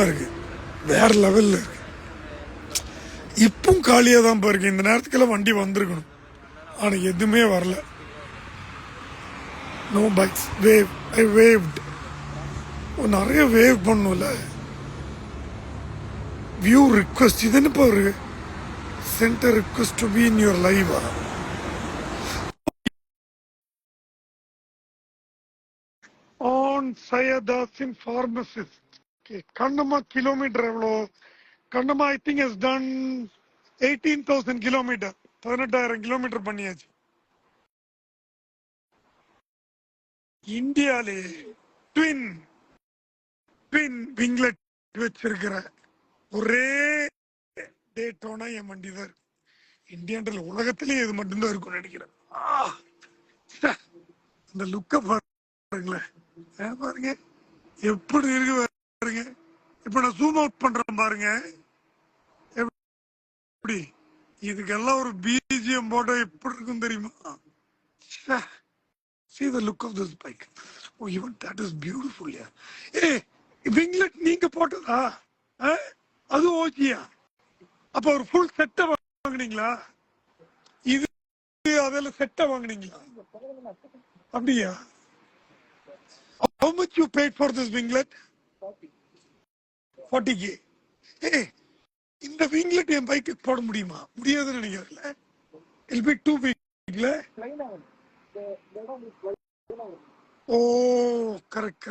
இருக்கு, வேற லெவல்ல இருக்கு. இப்பவும் காலியா தான் பாருங்க. இந்த நேரத்துக்கெல்லாம் வண்டி வந்திருக்கணும், ஆனா எதுவுமே வரல. No bikes. Wave, I waved. நிறைய வேவ் பண்ணும்ல. வியூ ரிக்வெஸ்ட் இது என்ன ஒரு centre request to be in your live. ஆன் சையதாசின் ஃபார்மசிஸ்ட். கண்ணம்மா கிலோமீட்டர் எவ்வளோ? Kannamma I think has done 18,000 kilometre. 18,000 kilometre பண்ணியாச்சு. இந்தியாலே ட்வின் விங்லெட் வச்சிருக்கிற ஒரே டேட்டோனா என் வண்டி தான் இருக்கு. இந்தியான்ல உலகத்திலேயே இது மட்டும்தான் இருக்கும் நினைக்கிறேன். அந்த லுக்க பாருங்களேன், பாருங்க எப்படி இருக்கு பாருங்க. இப்ப நான் ஜூம் அவுட் பண்றேன் பாருங்க. எப்படி இதுக்கெல்லாம் ஒரு பிஜிஎம் போட்டோ எப்படி இருக்கும் தெரியுமா? See the look of this bike. Oh, even that is beautiful. Yeah. Hey, winglet நீங்க போட்டதா? அது ஓகேயா? அப்ப ஒரு ஃபுல் செட்டை வாங்குனீங்களா? இது அதெல்லாம் செட்டை வாங்குனீங்களா? அப்படியா? How much you paid for this winglet? 40K. Hey, இந்த winglet என் பைக்கு போட முடியுமா? முடியாதுன்னு நினைக்கிறேன். It'll be too big. Oh, correct.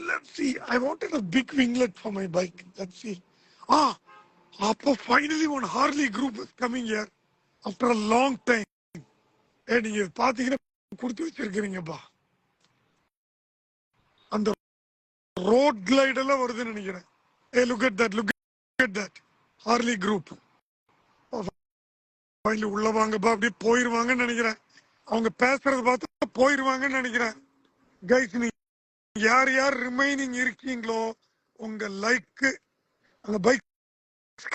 Let's see. I wanted a big winglet for my bike. Let's see. Finally one Harley group is coming here after a long time. நீங்க பாத்தீங்கன்னா கொடுத்து வச்சிருக்கீங்கப்பா. அந்த road glide எல்லாம் வருதுன்னு நினைக்கிறேன். Look at that. Harley group. உள்ள வாங்கப்பா, அப்படியே போயிருவாங்கன்னு நினைக்கிறேன். அவங்க பேசுறது பார்த்தா போயிருவாங்கன்னு நினைக்கிறேன். கைஸ், நீ யார் ரிமைனிங் இருக்கீங்களோ உங்க லைக் அந்த பைக்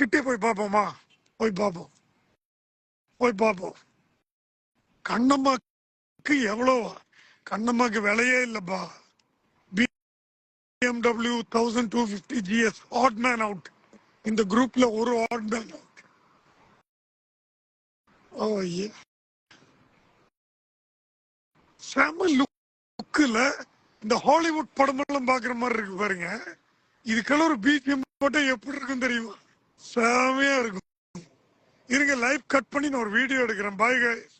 கிட்டே போய் பார்ப்போமா? போய் பார்ப்போம். கண்ணம்மாக்கு எவ்வளோவா? கண்ணம்மாக்கு விலையே இல்லப்பா. BMW 1250 GS odd man out. இந்த குரூப்ல ஒரு ஆட் மேன் அவுட். செம லுக்ல இந்த ஹாலிவுட் படமெல்லாம் பாக்குற மாதிரி இருக்கு பாருங்க. இதுக்கெல்லாம் ஒரு பிஜிஎம் போட்டா எப்படி இருக்கும் தெரியுமா? செமையா இருக்கும். இருங்க, லைவ் கட் பண்ணி நான் ஒரு வீடியோ எடுக்கிறேன். Bye guys.